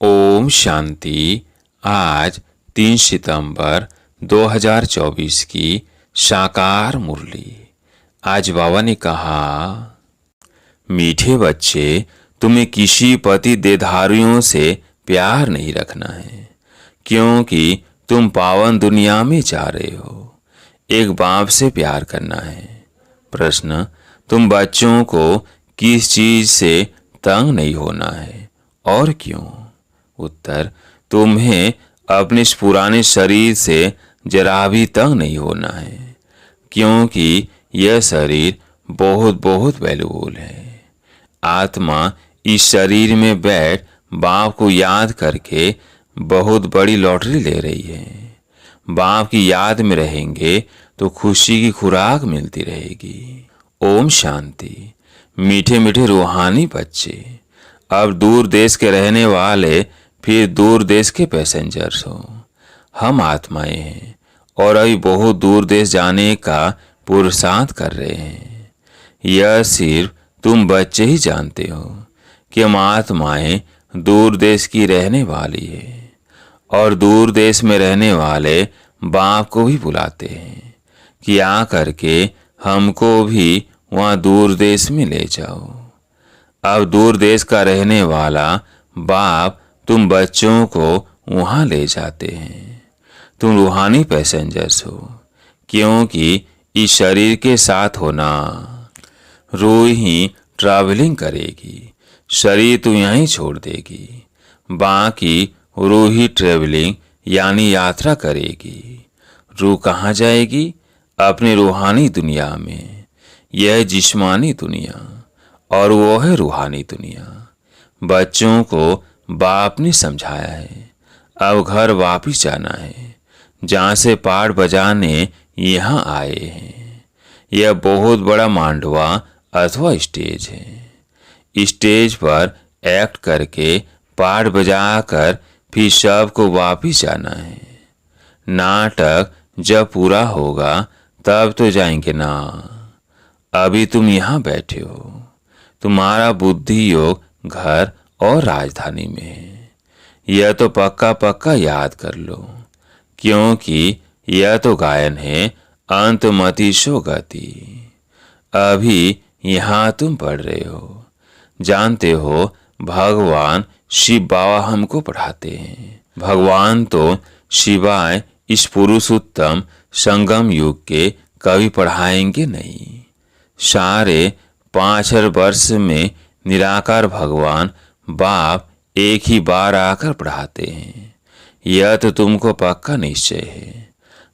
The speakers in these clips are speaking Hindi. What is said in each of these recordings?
ओम शांति। आज 3 सितंबर 2024 की साकार मुरली। आज बाबा ने कहा, मीठे बच्चे, तुम्हें किसी पति देधारियों से प्यार नहीं रखना है, क्योंकि तुम पावन दुनिया में जा रहे हो। एक बाप से प्यार करना है। प्रश्न, तुम बच्चों को किस चीज से तंग नहीं होना है और क्यों? उत्तर, तुम्हें अपने इस पुराने शरीर से जरा भी तंग नहीं होना है, क्योंकि यह शरीर बहुत बहुत वैल्यूबल है। आत्मा इस शरीर में बैठ बाप को याद करके बहुत बड़ी लॉटरी ले रही है। बाप की याद में रहेंगे तो खुशी की खुराक मिलती रहेगी। ओम शांति। मीठे मीठे रूहानी बच्चे, अब दूर देश के रहने वाले फिर दूर देश के पैसेंजर्स हो। हम आत्माएं हैं और अभी बहुत दूर देश जाने का पुरुषार्थ कर रहे हैं। यह सिर्फ तुम बच्चे ही जानते हो कि हम आत्माएं दूर देश की रहने वाली है, और दूर देश में रहने वाले बाप को भी बुलाते हैं कि आ करके हमको भी वहाँ दूर देश में ले जाओ। अब दूर देश का रहने वाला बाप तुम बच्चों को वहाँ ले जाते हैं। तुम रूहानी पैसेंजर्स हो, क्योंकि इस शरीर के साथ होना रूह ही ट्रैवलिंग करेगी। शरीर तो यहीं छोड़ देगी, बाकी रूह ही ट्रैवलिंग यानी यात्रा करेगी। रूह कहाँ जाएगी? अपनी रूहानी दुनिया में। यह जिस्मानी दुनिया और वो है रूहानी दुनिया। बच्चों को बाप ने समझाया है, अब घर वापिस जाना है, जहाँ से पाठ बजाने यहाँ आए हैं। यह बहुत बड़ा मांडवा अथवा स्टेज है। स्टेज पर एक्ट करके पाठ बजाकर फिर सबको वापिस जाना है। नाटक जब पूरा होगा तब तो जाएंगे ना। अभी तुम यहाँ बैठे हो, तुम्हारा बुद्धि योग घर और राजधानी में है। यह तो पक्का पक्का याद कर लो, क्योंकि यह तो गायन है अंतमतिशो गति। अभी यहाँ तुम पढ़ रहे हो। जानते हो, भगवान शिव बाबा हमको पढ़ाते हैं। भगवान तो शिवाय इस पुरुषोत्तम संगम युग के कभी पढ़ाएंगे नहीं। सारे 5,000 वर्ष में निराकार भगवान बाप एक ही बार आकर पढ़ाते हैं। यह तो तुमको पक्का निश्चय है।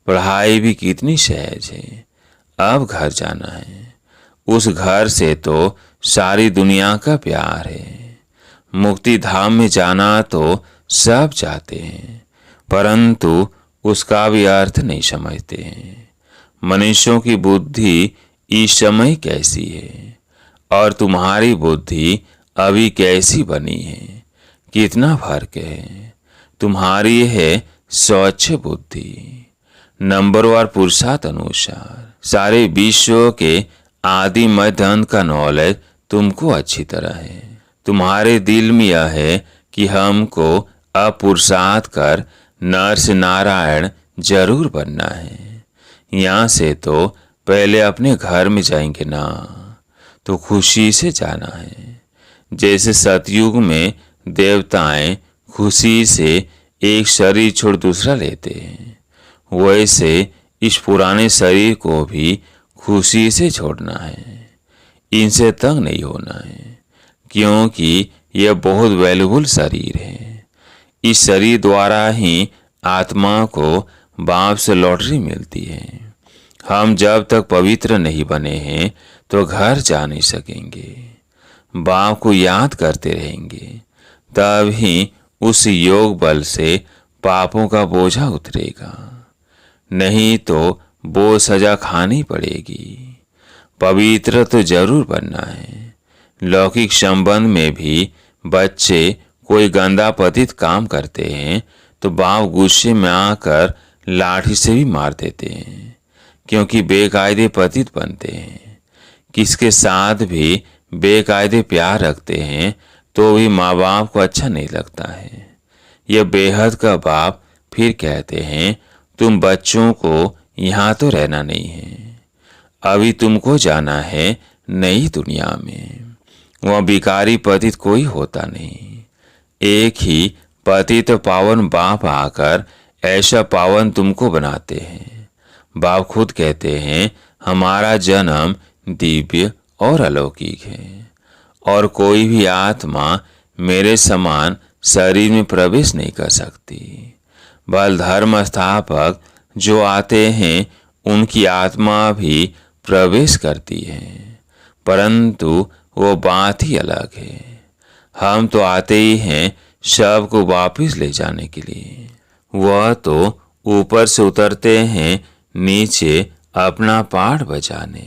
पढ़ाई भी कितनी सहज है। अब घर जाना है। उस घर से तो सारी दुनिया का प्यार है। मुक्ति धाम में जाना तो सब चाहते हैं, परंतु उसका भी अर्थ नहीं समझते हैं। मनुष्यों की बुद्धि इस समय कैसी है और तुम्हारी बुद्धि अभी कैसी बनी है, कितना फर्क है। तुम्हारी है स्वच्छ बुद्धि, नंबरवार पुरुषार्थ अनुसार। सारे विश्व के आदि मध्य अंत का नॉलेज तुमको अच्छी तरह है। तुम्हारे दिल में यह है कि हमको अब पुरुषार्थ कर नर नारायण जरूर बनना है। यहाँ से तो पहले अपने घर में जाएंगे ना, तो खुशी से जाना है। जैसे सतयुग में देवताएं खुशी से एक शरीर छोड़ दूसरा लेते हैं, वैसे इस पुराने शरीर को भी खुशी से छोड़ना है। इनसे तंग नहीं होना है, क्योंकि यह बहुत वैल्यूबल शरीर है। इस शरीर द्वारा ही आत्मा को बाप से लॉटरी मिलती है। हम जब तक पवित्र नहीं बने हैं तो घर जा नहीं सकेंगे। बाप को याद करते रहेंगे, तब ही उस योग बल से पापों का बोझा उतरेगा, नहीं तो वो सजा खानी पड़ेगी। पवित्र तो जरूर बनना है। लौकिक संबंध में भी बच्चे कोई गंदा पतित काम करते हैं तो बाप गुस्से में आकर लाठी से भी मार देते हैं, क्योंकि बेकायदे पतित बनते हैं। किसके साथ भी बेकायदे प्यार रखते हैं तो भी माँ बाप को अच्छा नहीं लगता है। यह बेहद का बाप फिर कहते हैं, तुम बच्चों को यहाँ तो रहना नहीं है, अभी तुमको जाना है नई दुनिया में। वह भिखारी पतित कोई होता नहीं, एक ही पतित पावन बाप आकर ऐसा पावन तुमको बनाते हैं। बाप खुद कहते हैं, हमारा जन्म दिव्य और अलौकिक है, और कोई भी आत्मा मेरे समान शरीर में प्रवेश नहीं कर सकती। बल धर्म स्थापक जो आते हैं उनकी आत्मा भी प्रवेश करती है, परंतु वो बात ही अलग है। हम तो आते ही हैं सबको वापिस ले जाने के लिए। वह तो ऊपर से उतरते हैं नीचे अपना पाठ बजाने।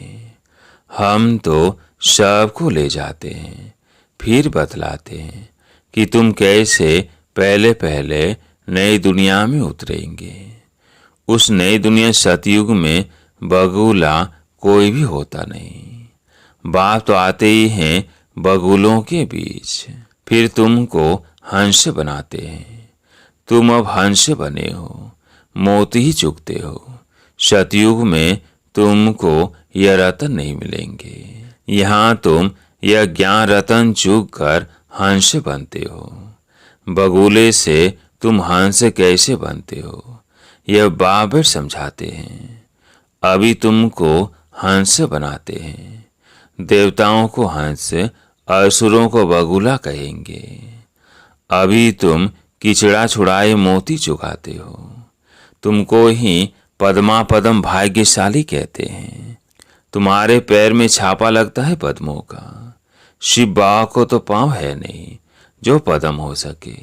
हम तो सबको ले जाते हैं, फिर बतलाते हैं कि तुम कैसे पहले पहले नई दुनिया में उतरेंगे। उस नई दुनिया सतयुग में बगुला कोई भी होता नहीं। बाप तो आते ही हैं बगुलों के बीच, फिर तुमको हंस बनाते हैं। तुम अब हंस बने हो, मोती ही चुगते हो। सतयुग में तुमको यह रतन नहीं मिलेंगे। यहाँ तुम यह ज्ञान रतन चुग कर हंस बनते हो। बगुले से तुम हंस कैसे बनते हो, यह बाप समझाते हैं। अभी तुमको हंस बनाते हैं। देवताओं को हंस, असुरों को बगुला कहेंगे। अभी तुम किचड़ा छुड़ाए मोती चुगाते हो। तुमको ही पद्मा पदम भाग्यशाली कहते हैं। तुम्हारे पैर में छापा लगता है पद्मों का। शिव बाबा को तो पाँव है नहीं जो पद्म हो सके।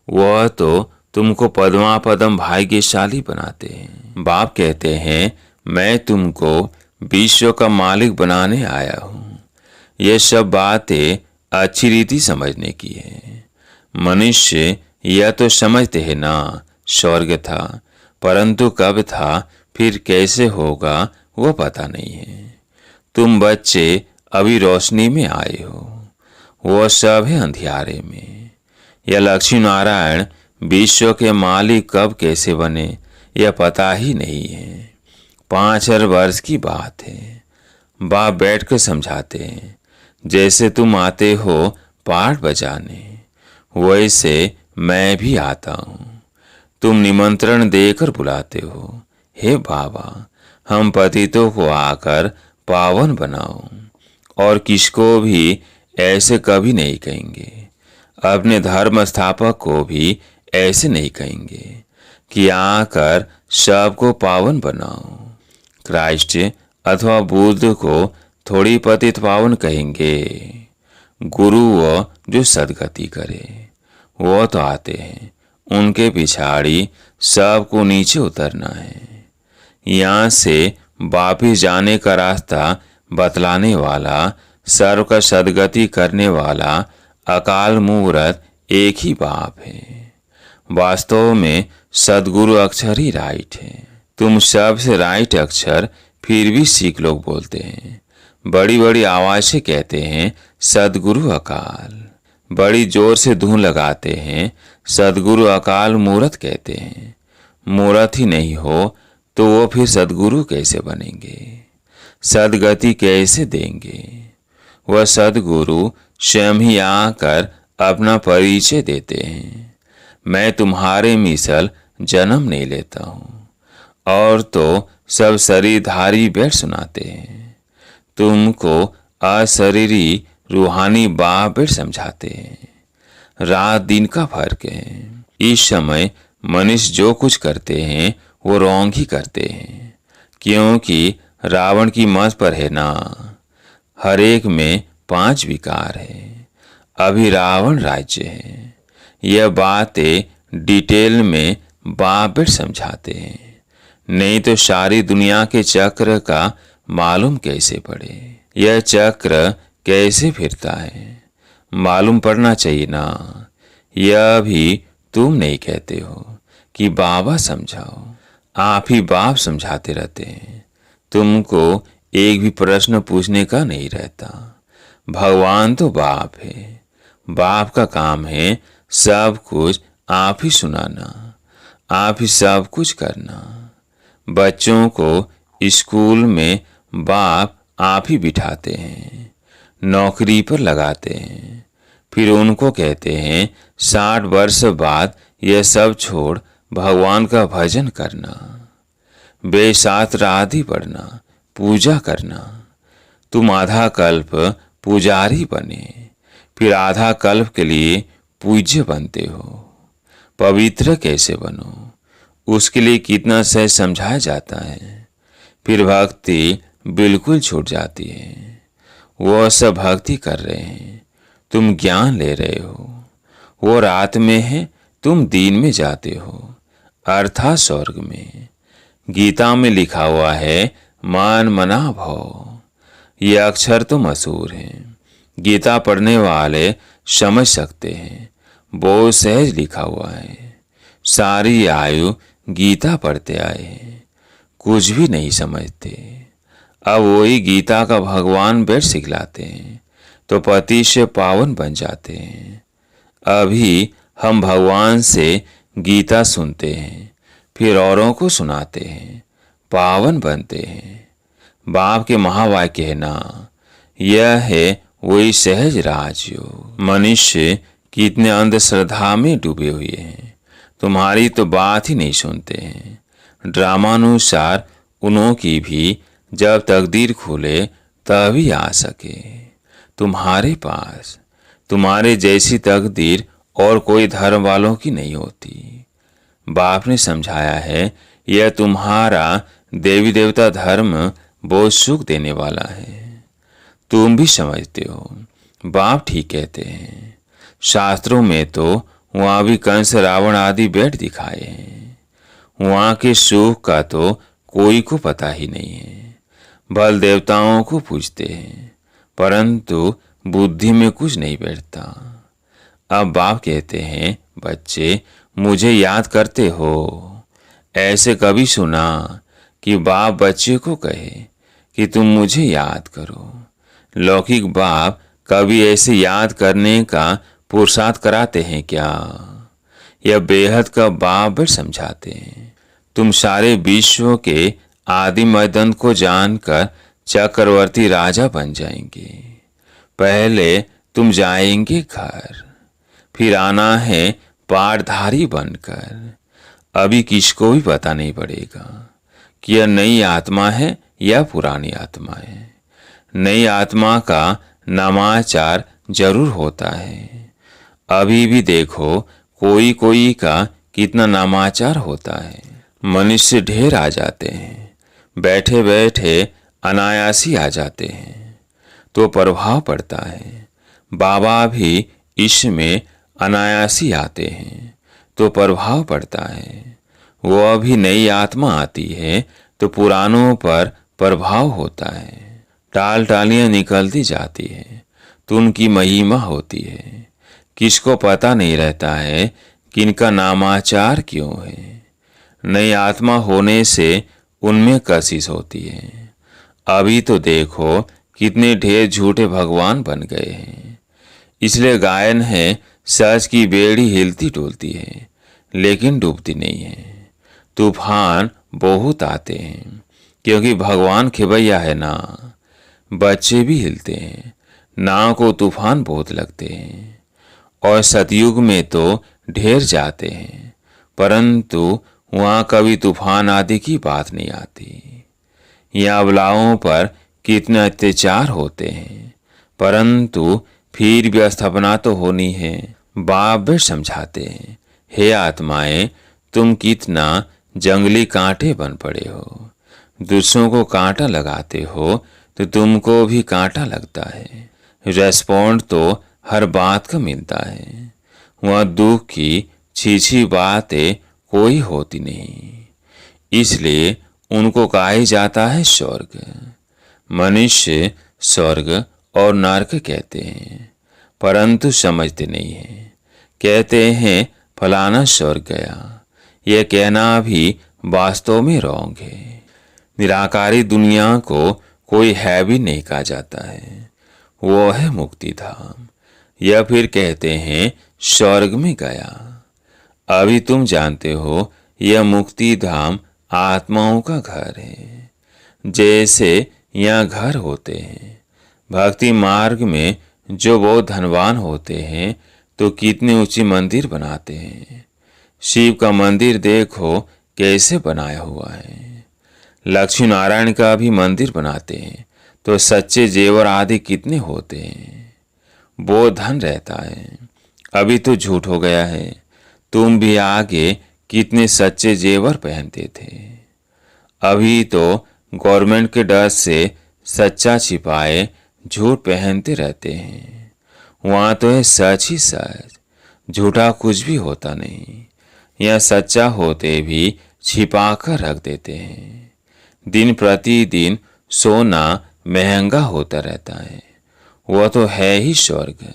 वह तो तुमको पद्मा पदम भाग्यशाली बनाते हैं। बाप कहते हैं, मैं तुमको विश्व का मालिक बनाने आया हूँ। ये सब बातें अच्छी रीति समझने की है। मनुष्य यह तो समझते हैं ना, स्वर्ग था, परंतु कब था फिर कैसे होगा वो पता नहीं है। तुम बच्चे अभी रोशनी में आए हो, वो सब है अंधियारे में। यह लक्ष्मी नारायण विश्व के मालिक कब कैसे बने यह पता ही नहीं है। 5,000 वर्ष की बात है। बाप बैठ कर समझाते हैं, जैसे तुम आते हो पाठ बजाने, वैसे मैं भी आता हूँ। तुम निमंत्रण देकर बुलाते हो, हे बाबा हम पतितों को आकर पावन बनाओ, और किसको भी ऐसे कभी नहीं कहेंगे। अपने धर्म स्थापक को भी ऐसे नहीं कहेंगे कि आकर सबको पावन बनाओ। क्राइस्ट अथवा बुद्ध को थोड़ी पतित पावन कहेंगे। गुरु वो जो सदगति करे, वो तो आते हैं, उनके पिछाड़ी सबको नीचे उतरना है। यहाँ से वापिस जाने का रास्ता बतलाने वाला, सर्व का सदगति करने वाला अकाल मूर्त एक ही बाप है। वास्तव में सदगुरु अक्षर ही राइट है। तुम सबसे राइट अक्षर फिर भी सिख लोग बोलते हैं। बड़ी बड़ी आवाज से कहते हैं सदगुरु अकाल। बड़ी जोर से धून लगाते हैं सदगुरु अकाल मूर्त कहते हैं। मूर्त ही नहीं हो तो वो फिर सदगुरु कैसे बनेंगे, सदगति कैसे देंगे। वह सदगुरु स्वयं ही आकर अपना परिचय देते हैं। मैं तुम्हारे मिसल जन्म नहीं लेता हूँ, और तो सब शरीरधारी बैठ सुनाते हैं। तुमको अशरीरी रूहानी बाप बैठ समझाते हैं। रात दिन का फर्क है। इस समय मनुष्य जो कुछ करते हैं वो रॉन्ग ही करते हैं, क्योंकि रावण की मत पर है ना। हर एक में 5 विकार है। अभी रावण राज्य है। यह बातें डिटेल में बाप समझाते हैं, नहीं तो सारी दुनिया के चक्र का मालूम कैसे पड़े। यह चक्र कैसे फिरता है मालूम पड़ना चाहिए ना। यह भी तुम नहीं कहते हो कि बाबा समझाओ, आप ही बाप समझाते रहते हैं। तुमको एक भी प्रश्न पूछने का नहीं रहता। भगवान तो बाप है। बाप का काम है सब कुछ आप ही सुनाना, आप ही सब कुछ करना। बच्चों को स्कूल में बाप आप ही बिठाते हैं, नौकरी पर लगाते हैं, फिर उनको कहते हैं 60 वर्ष बाद यह सब छोड़ भगवान का भजन करना, बेशास्त्र आदि पढ़ना, पूजा करना। तुम आधा कल्प पुजारी बने, फिर आधा कल्प के लिए पूज्य बनते हो। पवित्र कैसे बनो, उसके लिए कितना सहज समझाया जाता है। फिर भक्ति बिल्कुल छूट जाती है। वो सब भक्ति कर रहे हैं, तुम ज्ञान ले रहे हो। वो रात में है, तुम दिन में जाते हो, अर्थात स्वर्ग में। गीता में लिखा हुआ है मान मना भव। ये अक्षर तो मशहूर हैं, गीता पढ़ने वाले समझ सकते हैं। बहुत सहज लिखा हुआ है। सारी आयु गीता पढ़ते आए हैं, कुछ भी नहीं समझते। अब वही गीता का भगवान बैठ सिखलाते हैं तो पति से पावन बन जाते हैं। अभी हम भगवान से गीता सुनते हैं, फिर औरों को सुनाते हैं, पावन बनते हैं। बाप के महावाक्य है ना, यह है वही सहज राजयोग। मनुष्य कितने अंधश्रद्धा में डूबे हुए हैं, तुम्हारी तो बात ही नहीं सुनते हैं। ड्रामानुसार उन्हों की भी जब तकदीर खुले तभी आ सके। तुम्हारे पास तुम्हारे जैसी तकदीर और कोई धर्म वालों की नहीं होती। बाप ने समझाया है यह तुम्हारा देवी देवता धर्म बहुत सुख देने वाला है। तुम भी समझते हो, बाप ठीक कहते हैं। शास्त्रों में तो वहां भी कंस रावण आदि बैठ दिखाए हैं। वहां के सुख का तो कोई को पता ही नहीं है। बल देवताओं को पूजते हैं, परंतु बुद्धि में कुछ नहीं बैठता। अब बाप कहते हैं बच्चे मुझे याद करते हो। ऐसे कभी सुना कि बाप बच्चे को कहे कि तुम मुझे याद करो। लौकिक बाप कभी ऐसे याद करने का पुरुषार्थ कराते हैं क्या? यह बेहद का बाप समझाते हैं। तुम सारे विश्व के आदि मदन को जानकर चक्रवर्ती राजा बन जाएंगे। पहले तुम जाएंगे घर, फिर आना है पाठधारी बनकर। अभी किसको भी पता नहीं पड़ेगा कि यह नई आत्मा है या पुरानी आत्मा है। नई आत्मा का नामाचार जरूर होता है। अभी भी देखो कोई कोई का कितना नामाचार होता है। मनुष्य ढेर आ जाते हैं, बैठे बैठे अनायासी आ जाते हैं तो प्रभाव पड़ता है। बाबा भी इसमें अनायासी आते हैं तो प्रभाव पड़ता है। वो अभी नई आत्मा आती है तो पुरानों पर प्रभाव होता है। टाल टालियां निकलती जाती है तो उनकी महिमा होती है। किसको पता नहीं रहता है कि इनका नामाचार क्यों है। नई आत्मा होने से उनमें कशिश होती है। अभी तो देखो कितने ढेर झूठे भगवान बन गए हैं। इसलिए गायन है सच की बेड़ी हिलती डुलती है लेकिन डूबती नहीं है। तूफान बहुत आते हैं क्योंकि भगवान खिवैया है ना। बच्चे भी हिलते हैं, नाव को तूफान बहुत लगते हैं। और सतयुग में तो ढेर जाते हैं, परंतु वहां कभी तूफान आदि की बात नहीं आती। यहाँ अबलाओं पर कितने अत्याचार होते हैं, परंतु फिर भी स्थापना तो होनी है। बाप भी समझाते हैं, हे आत्माएं तुम कितना जंगली कांटे बन पड़े हो। दूसरों को कांटा लगाते हो तो तुमको भी कांटा लगता है। रेस्पॉन्ड तो हर बात का मिलता है। वहाँ दुख की छीछी बातें कोई होती नहीं, इसलिए उनको कहा जाता है स्वर्ग। मनुष्य स्वर्ग और नरक कहते हैं, परंतु समझते नहीं हैं। कहते हैं फलाना स्वर्ग गया, यह कहना भी वास्तव में रॉन्ग है। निराकारी दुनिया को कोई है भी नहीं कहा जाता है, वो है मुक्ति धाम। यह फिर कहते हैं स्वर्ग में गया। अभी तुम जानते हो यह मुक्ति धाम आत्माओं का घर है। जैसे यहाँ घर होते हैं, भक्ति मार्ग में जो बहुत धनवान होते हैं तो कितने ऊंची मंदिर बनाते हैं। शिव का मंदिर देखो कैसे बनाया हुआ है। लक्ष्मी नारायण का भी मंदिर बनाते हैं तो सच्चे जेवर आदि कितने होते हैं। वो धन रहता है। अभी तो झूठ हो गया है। तुम भी आगे कितने सच्चे जेवर पहनते थे। अभी तो गवर्नमेंट के डर से सच्चा छिपाए झूठ पहनते रहते हैं। वहाँ तो है सच ही सच, झूठा कुछ भी होता नहीं। यह सच्चा होते भी छिपा कर रख देते हैं। दिन प्रतिदिन सोना महंगा होता रहता है। वह तो है ही स्वर्ग।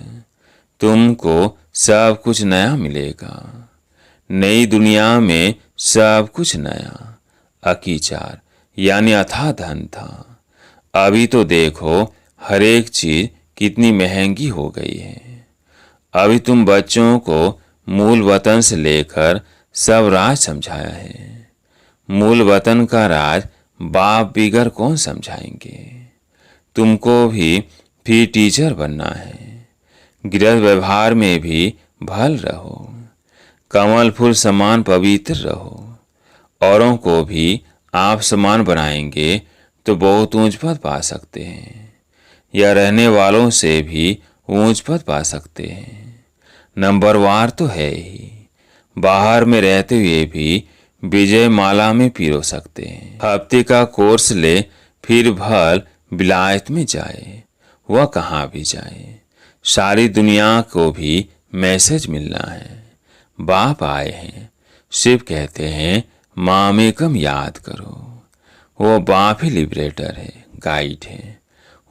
तुमको सब कुछ नया मिलेगा। नई दुनिया में सब कुछ नया। अकीचार यानी अथाह धन था। अभी तो देखो हर एक चीज कितनी महंगी हो गई है। अभी तुम बच्चों को मूल वतन से लेकर सब राज समझाया है। मूल वतन का राज बाप बिगर कौन समझाएंगे। तुमको भी फिर टीचर बनना है। गृहस्थ व्यवहार में भी भल रहो। कमल फूल समान पवित्र रहो। औरों को भी आप समान बनाएंगे तो बहुत ऊंच पद पा सकते हैं, या रहने वालों से भी ऊंच पद पा सकते हैं। नंबरवार तो है ही। बाहर में रहते हुए भी विजय माला में पिरो सकते हैं। हफ्ते का कोर्स ले फिर भल विलायत में जाए। वह कहाँ भी जाए, सारी दुनिया को भी मैसेज मिलना है। बाप आए हैं। शिव कहते हैं मामेकम याद करो। वो बाप ही लिबरेटर है, गाइड है।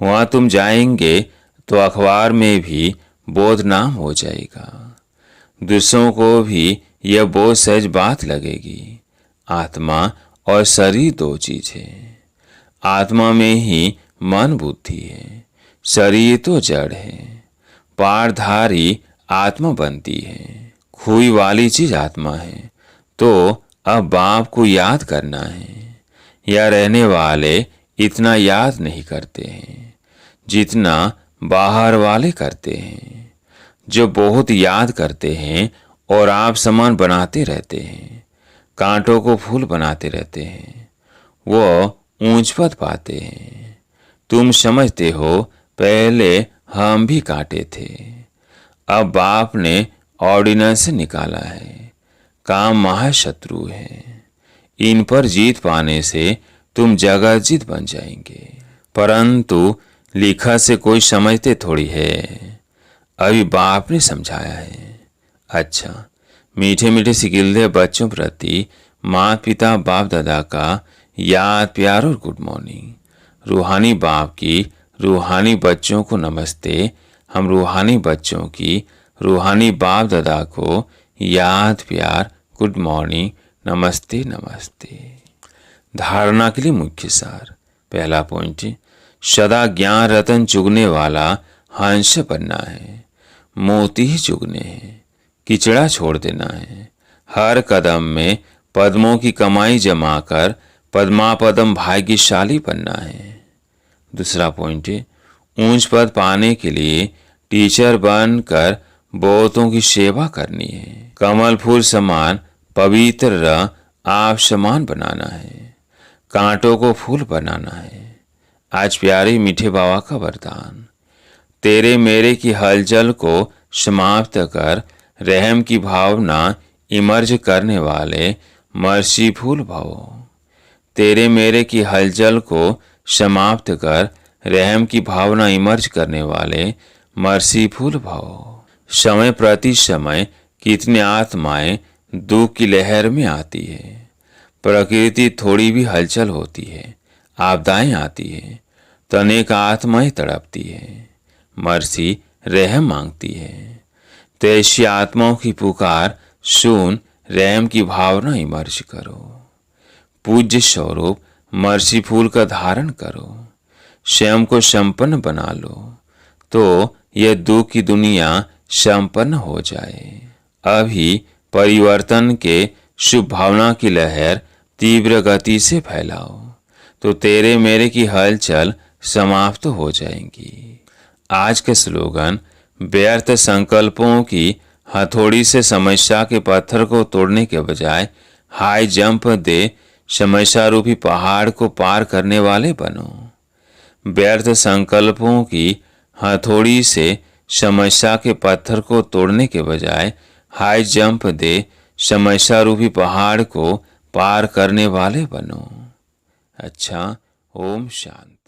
वहाँ तुम जाएंगे तो अखबार में भी बोध नाम हो जाएगा। दूसरों को भी यह बोध सहज बात लगेगी। आत्मा और शरीर दो चीज है। आत्मा में ही मन बुद्धि है, शरीर तो जड़ है। पारधारी आत्मा बनती है। खोई वाली चीज आत्मा है। तो अब बाप को याद करना है। या रहने वाले इतना याद नहीं करते हैं जितना बाहर वाले करते हैं। जो बहुत याद करते हैं और आप समान बनाते रहते हैं, कांटों को फूल बनाते रहते हैं, वो ऊंच पद पाते हैं। तुम समझते हो पहले हम भी कांटे थे। अब बाप ने ऑर्डिनेंस निकाला है। काम महाशत्रु है। इन पर जीत पाने से तुम जगत जीत बन जाएंगे। परंतु लिखा से कोई समझते थोड़ी है। अभी बाप ने समझाया है। अच्छा, मीठे मीठे सिकिलदे बच्चों प्रति माता पिता बाप दादा का याद प्यार और गुड मॉर्निंग। रूहानी बाप की रूहानी बच्चों को नमस्ते। हम रूहानी बच्चों की रूहानी बाप दादा को याद प्यार गुड मॉर्निंग नमस्ते नमस्ते। धारणा के लिए मुख्य सार। पहला पॉइंट, सदा ज्ञान रतन चुगने वाला हंस बनना है। मोती ही चुगने हैं, किचड़ा छोड़ देना है। हर कदम में पद्मों की कमाई जमा कर पद्मापदम भाग्यशाली बनना है। दूसरा पॉइंट, ऊंच पद पाने के लिए टीचर बनकर बहुतों की सेवा करनी है। कमल फूल समान पवित्र आप समान बनाना है। कांटों को फूल बनाना है। आज प्यारे मीठे बाबा का वरदान, तेरे मेरे की हलचल को समाप्त कर रहम की भावना इमर्ज करने वाले मर्सीफुल भव। तेरे मेरे की हलचल को समाप्त कर रहम की भावना इमर्ज करने वाले मर्सीफुल भव। समय प्रति समय कितने आत्माएं दुख की लहर में आती है। प्रकृति थोड़ी भी हलचल होती है, आपदाएं आती है तो अनेक आत्माएं तड़पती है, मर्सी रहम मांगती है। तो ऐसी आत्माओं की पुकार सुन रहम की भावना इमर्ज करो। पूज्य स्वरूप मर्सीफुल का धारण करो। स्वयं को संपन्न बना लो तो यह दुख की दुनिया संपन्न हो जाए। अभी परिवर्तन के शुभ भावना की लहर तीव्र गति से फैलाओ, तो तेरे मेरे की हलचल समाप्त हो जाएंगी। आज के स्लोगन: व्यर्थ संकल्पों की हथौड़ी से समस्या के पत्थर को तोड़ने के बजाय हाई जंप दे समस्या रूपी पहाड़ को पार करने वाले बनो। व्यर्थ संकल्पों की हथौड़ी से समस्या के पत्थर को तोड़ने के बजाय हाई जंप दे समस्या रूपी पहाड़ को पार करने वाले बनो। अच्छा, ओम शांति।